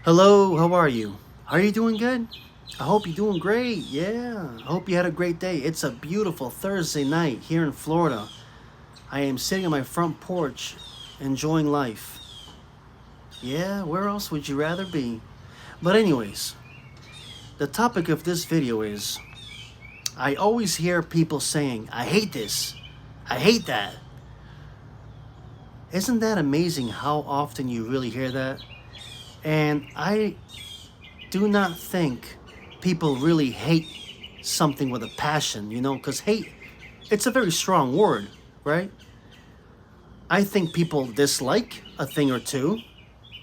Hello, how are you? Are you doing good? I hope you're doing great. Yeah, I hope you had a great day. It's a beautiful Thursday night here in Florida. I am sitting on my front porch enjoying life. Yeah, where else would you rather be? But, anyways, the topic of this video is I always hear people saying, I hate this, I hate that. Isn't that amazing how often you really hear that? And I do not think people really hate something with a passion, because hate, it's a very strong word, right? I think people dislike a thing or two,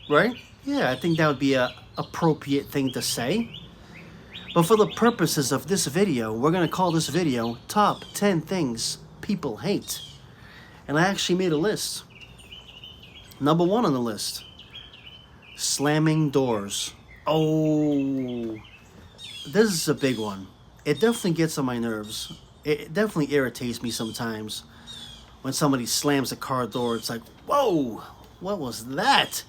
right? Yeah, I think that would be a appropriate thing to say. But for the purposes of this video, we're going to call this video Top 10 Things People Hate. And I actually made a list. Number one on the list, slamming doors. Oh, this is a big one. It definitely gets on my nerves. It definitely irritates me sometimes when somebody slams a car door. It's like, whoa, what was that?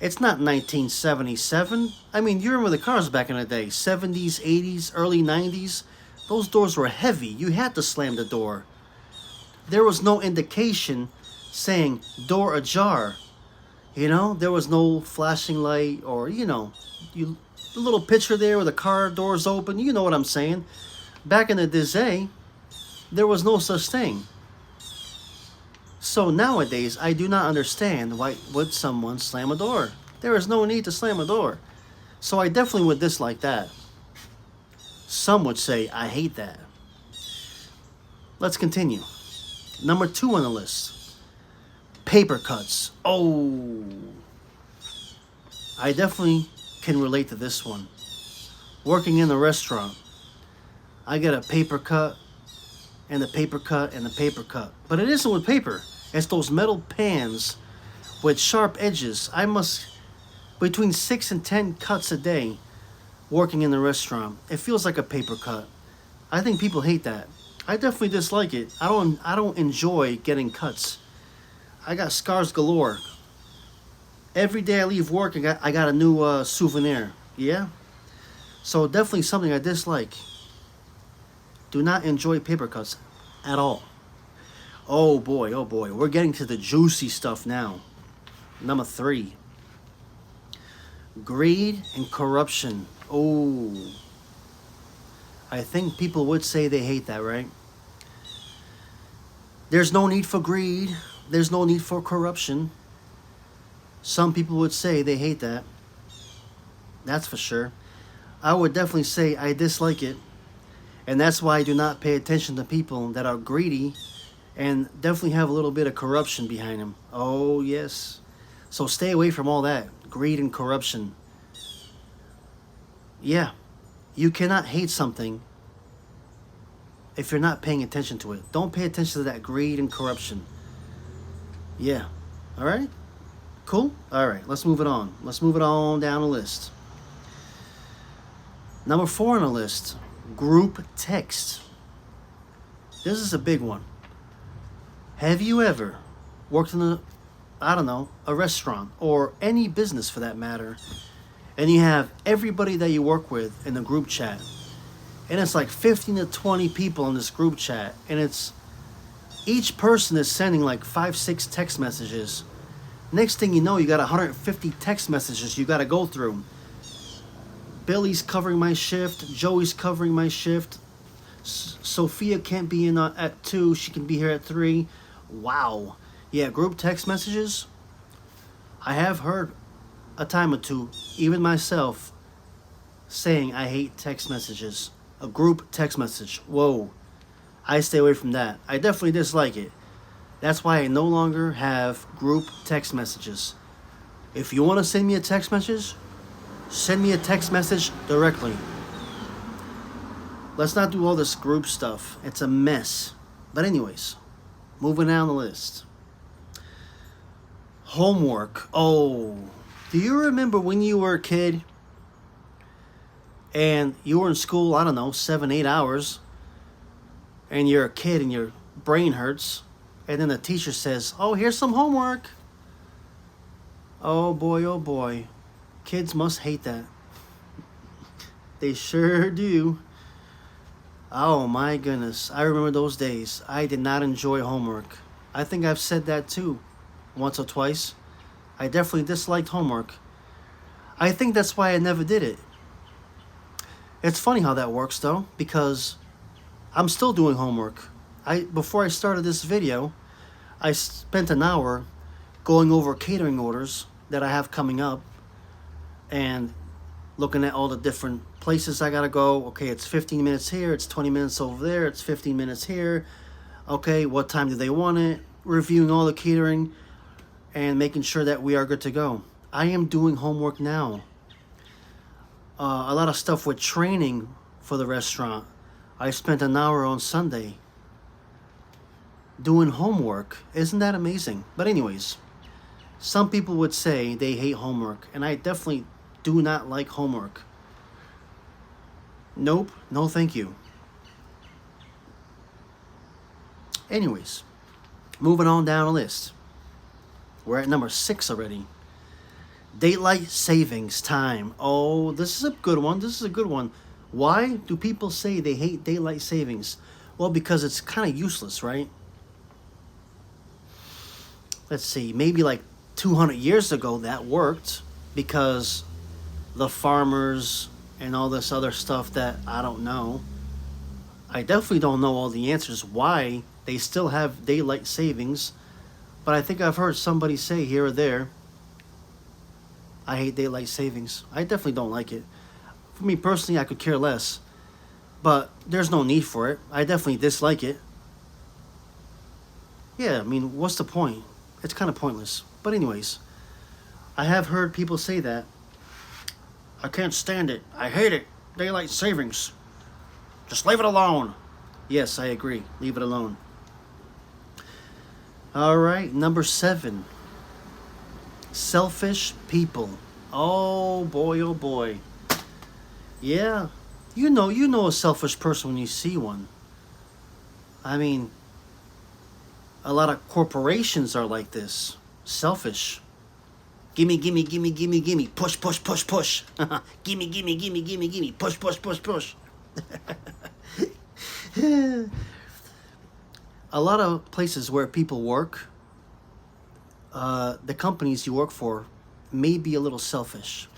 It's not 1977. I mean, you remember the cars back in the day, 70s, 80s, early 90s. Those doors were heavy. You had to slam the door. There was no indication saying door ajar. There was no flashing light or, the little picture there with the car doors open. You know what I'm saying. Back in the day, there was no such thing. So nowadays, I do not understand why would someone slam a door. There is no need to slam a door. So I definitely would dislike that. Some would say, I hate that. Let's continue. Number two on the list, paper cuts. Oh, I definitely can relate to this one. Working in a restaurant, I get a paper cut and a paper cut and a paper cut. But it isn't with paper. It's those metal pans with sharp edges. I must between 6 and 10 cuts a day working in the restaurant. It feels like a paper cut. I think people hate that. I definitely dislike it. I don't enjoy getting cuts. I got scars galore. Every day I leave work, I got a new souvenir. Yeah? So definitely something I dislike. Do not enjoy paper cuts at all. Oh boy, oh boy. We're getting to the juicy stuff now. Number three, greed and corruption. Oh, I think people would say they hate that, right? There's no need for greed. There's no need for corruption. Some people would say they hate that. That's for sure. I would definitely say I dislike it. And that's why I do not pay attention to people that are greedy and definitely have a little bit of corruption behind them. Oh, yes. So stay away from all that. Greed and corruption. Yeah. You cannot hate something if you're not paying attention to it. Don't pay attention to that greed and corruption. Yeah. All right? Cool? All right. Let's move it on. Let's move it on down the list. Number four on the list, group text. This is a big one. Have you ever worked in a restaurant or any business for that matter, and you have everybody that you work with in the group chat, and it's like 15 to 20 people in this group chat, and it's each person is sending like 5-6 text messages. Next thing you know, you got 150 text messages you got to go through. Billy's covering my shift. Joey's covering my shift. Sophia can't be in at 2. She can be here at 3. Wow. Yeah, group text messages. I have heard a time or two, even myself, saying I hate text messages. A group text message. Whoa. I stay away from that. I definitely dislike it. That's why I no longer have group text messages. If you want to send me a text message, send me a text message directly. Let's not do all this group stuff. It's a mess. But anyways, moving down the list. Homework. Oh, do you remember when you were a kid and you were in school, 7, 8 hours, and you're a kid and your brain hurts, and then the teacher says, oh, here's some homework. Oh boy, oh boy. Kids must hate that. They sure do. Oh my goodness. I remember those days. I did not enjoy homework. I think I've said that too, once or twice. I definitely disliked homework. I think that's why I never did it. It's funny how that works though, because I'm still doing homework. Before I started this video, I spent an hour going over catering orders that I have coming up and looking at all the different places I gotta go. Okay, it's 15 minutes here, it's 20 minutes over there, it's 15 minutes here. Okay, what time do they want it? Reviewing all the catering and making sure that we are good to go. I am doing homework now. A lot of stuff with training for the restaurant. I spent an hour on Sunday doing homework. Isn't that amazing? But anyways, some people would say they hate homework, and I definitely do not like homework. Nope, no thank you. Anyways, moving on down the list. We're at number 6 already. Daylight savings time. Oh, this is a good one. This is a good one. Why do people say they hate daylight savings? Well, because it's kind of useless, right? Let's see, maybe like 200 years ago that worked because the farmers and all this other stuff that I don't know. I definitely don't know all the answers why they still have daylight savings, but I think I've heard somebody say here or there, I hate daylight savings. I definitely don't like it. For me personally, I could care less, but there's no need for it. I definitely dislike it. Yeah, I mean, what's the point? It's kind of pointless. But anyways, I have heard people say that. I can't stand it. I hate it. Daylight savings. Just leave it alone. Yes, I agree. Leave it alone. All right, number 7. Selfish people. Oh boy, oh boy. Yeah, you know a selfish person when you see one. I mean, a lot of corporations are like this. Selfish. Gimme, gimme, gimme, gimme, gimme. Push, push, push, push. Gimme, gimme, gimme, gimme, gimme. Push, push, push, push. A lot of places where people work, the companies you work for may be a little selfish.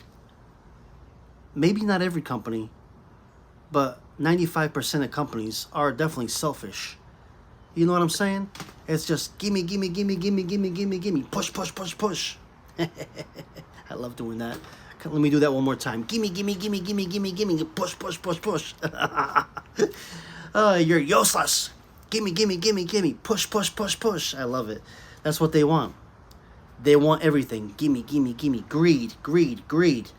Maybe not every company, but 95% of companies are definitely selfish. You know what I'm saying? It's just gimme, gimme, gimme, gimme, gimme, gimme, gimme. Push, push, push, push. I love doing that. Let me do that one more time. Gimme, gimme, gimme, gimme, gimme, gimme. Push, push, push, push. You're useless. Gimme, gimme, gimme, gimme. Push, push, push, push. I love it. That's what they want. They want everything. Gimme, gimme, gimme. Greed, greed, greed.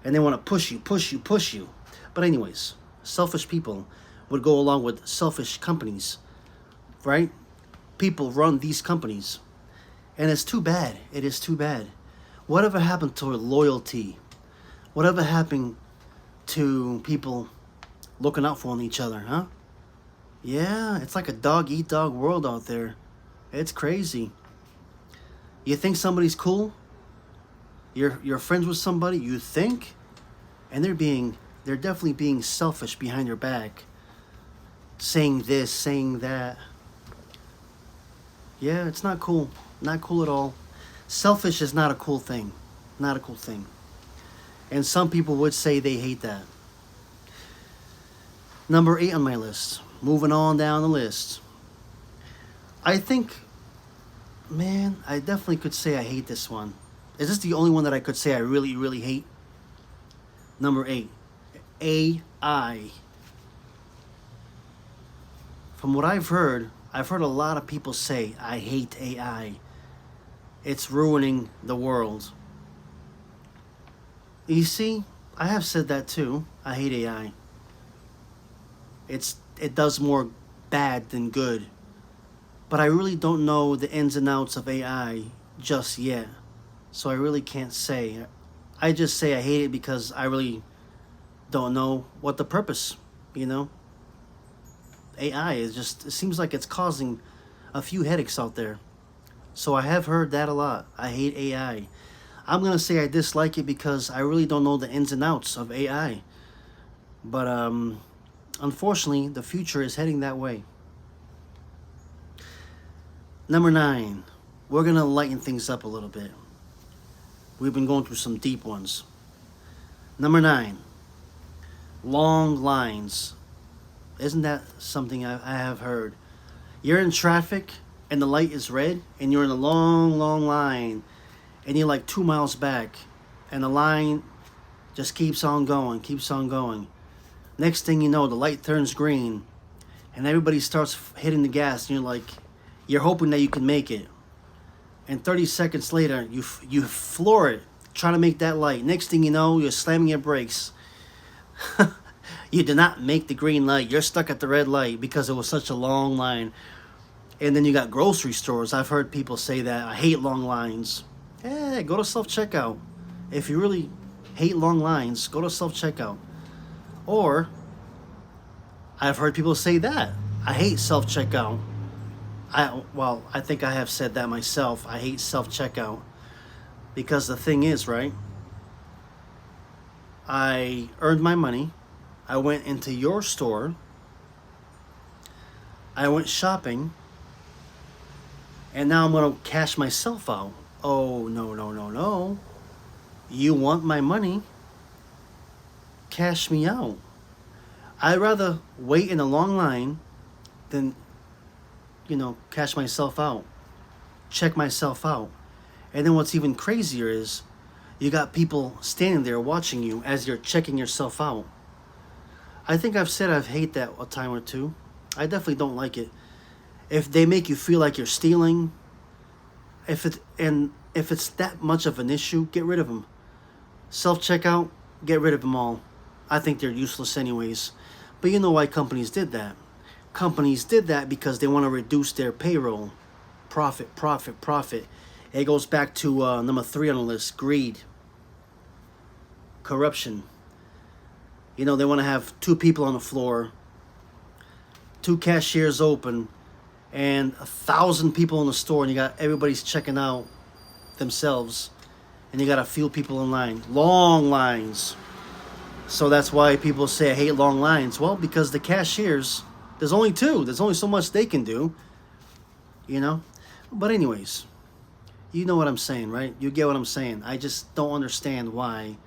And they want to push you, push you, push you. But anyways, selfish people would go along with selfish companies, right? People run these companies. And it's too bad. It is too bad. Whatever happened to loyalty? Whatever happened to people looking out for each other, huh? Yeah, it's like a dog-eat-dog world out there. It's crazy. You think somebody's cool? You're friends with somebody, you think? And they're definitely being selfish behind your back. Saying this, saying that. Yeah, it's not cool. Not cool at all. Selfish is not a cool thing. Not a cool thing. And some people would say they hate that. Number 8 on my list. Moving on down the list. I think, man, I definitely could say I hate this one. Is this the only one that I could say I really, really hate? Number 8. AI. From what I've heard a lot of people say, I hate AI. It's ruining the world. You see, I have said that too. I hate AI. It does more bad than good. But I really don't know the ins and outs of AI just yet. So I really can't say. I just say I hate it because I really don't know what the purpose, AI is just, it seems like it's causing a few headaches out there. So I have heard that a lot. I hate AI. I'm gonna say I dislike it because I really don't know the ins and outs of AI. But unfortunately, the future is heading that way. Number 9, we're gonna lighten things up a little bit. We've been going through some deep ones. Number 9, long lines. Isn't that something I have heard? You're in traffic and the light is red and you're in a long, long line and you're like 2 miles back and the line just keeps on going, keeps on going. Next thing you know, the light turns green and everybody starts hitting the gas and you're hoping that you can make it. And 30 seconds later, you floor it, trying to make that light. Next thing you know, you're slamming your brakes. You did not make the green light. You're stuck at the red light because it was such a long line. And then you got grocery stores. I've heard people say that. I hate long lines. Hey, go to self-checkout. If you really hate long lines, go to self-checkout. Or, I've heard people say that. I hate self-checkout. I think I have said that myself. I hate self-checkout. Because the thing is, right? I earned my money. I went into your store. I went shopping. And now I'm going to cash myself out. Oh, no, no, no, no. You want my money? Cash me out. I'd rather wait in a long line than, cash myself out. Check myself out. And then what's even crazier is you got people standing there watching you as you're checking yourself out. I think I've said I've hate that a time or two. I definitely don't like it. If they make you feel like you're stealing, if it's that much of an issue, get rid of them. Self-checkout, get rid of them all. I think they're useless anyways. But you know why companies did that? Companies did that because they want to reduce their payroll. Profit, profit, profit. It goes back to number 3 on the list, greed. Corruption. They want to have 2 people on the floor, 2 cashiers open, and 1,000 people in the store, and you got everybody's checking out themselves, and you got a few people in line. Long lines. So that's why people say I hate long lines. Well, because the cashiers, there's only 2. There's only so much they can do, But anyways, you know what I'm saying, right? You get what I'm saying. I just don't understand why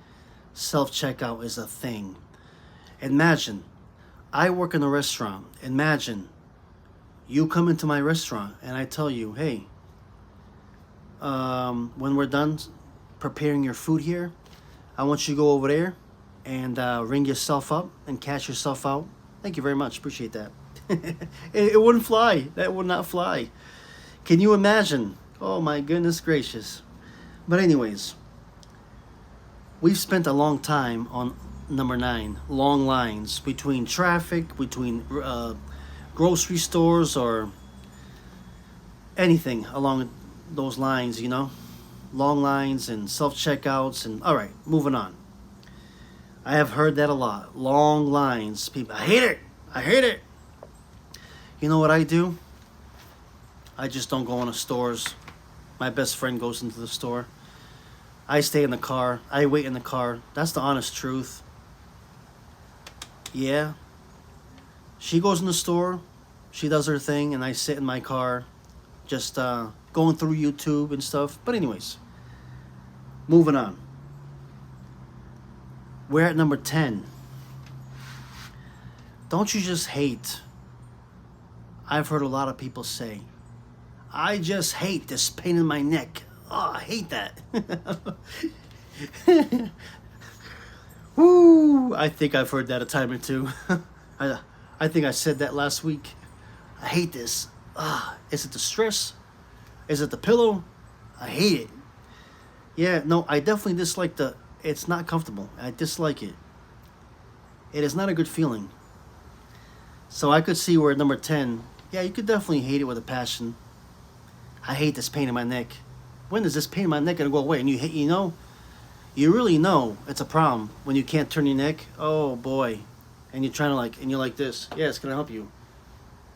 self-checkout is a thing. Imagine, I work in a restaurant. Imagine, you come into my restaurant and I tell you, hey, when we're done preparing your food here, I want you to go over there and ring yourself up and cash yourself out. Thank you very much. Appreciate that. It wouldn't fly. That would not fly. Can you imagine? Oh my goodness gracious. But anyways, we've spent a long time on number 9, long lines between traffic, between grocery stores or anything along those lines, long lines and self-checkouts. And all right, moving on. I have heard that a lot. Long lines. People, I hate it. I hate it. You know what I do? I just don't go into stores. My best friend goes into the store. I stay in the car. I wait in the car. That's the honest truth. Yeah. She goes in the store. She does her thing. And I sit in my car. Just going through YouTube and stuff. But anyways. Moving on. We're at number 10. Don't you just hate? I've heard a lot of people say, I just hate this pain in my neck. Oh, I hate that. Woo! I think I've heard that a time or two. I think I said that last week. I hate this. Is it the stress? Is it the pillow? I hate it. Yeah, no, I definitely dislike it's not comfortable. I dislike it. It is not a good feeling. So I could see where at number 10, yeah, you could definitely hate it with a passion. I hate this pain in my neck. When is this pain in my neck gonna go away? And you really know it's a problem when you can't turn your neck. Oh boy. And you're trying to and you're like this. Yeah, it's gonna help you.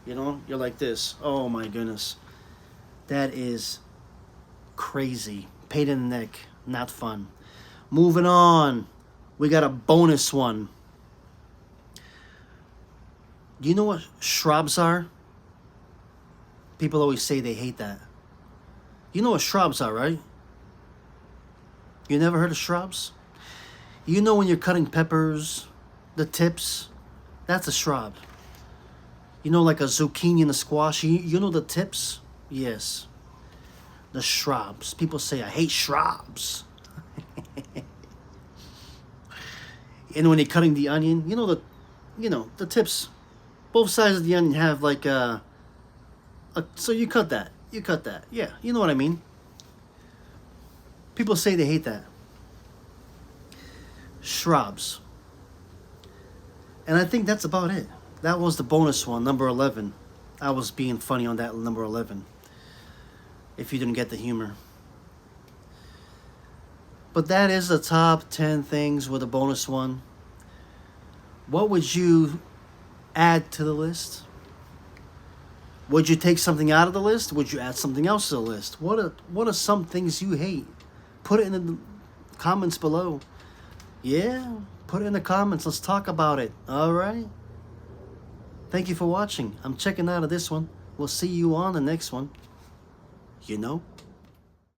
You're like this. Oh my goodness. That is crazy. Pain in the neck. Not fun. Moving on. We got a bonus one. Do you know what shrubs are? People always say they hate that. You know what shrubs are, right? You never heard of shrubs? You know when you're cutting peppers, the tips, that's a shrub. You know, like a zucchini and a squash, you know the tips? Yes. The shrubs. People say, I hate shrubs. And when you're cutting the onion, the tips. Both sides of the onion have like so you cut that. You cut that. Yeah, you know what I mean. People say they hate that. Shrubs. And I think that's about it. That was the bonus one, number 11. I was being funny on that number 11. If you didn't get the humor. But that is the top 10 things with a bonus one. What would you add to the list? Would you take something out of the list? Would you add something else to the list? What are some things you hate? Put it in the comments below. Yeah, put it in the comments. Let's talk about it. All right. Thank you for watching. I'm checking out of this one. We'll see you on the next one. You know?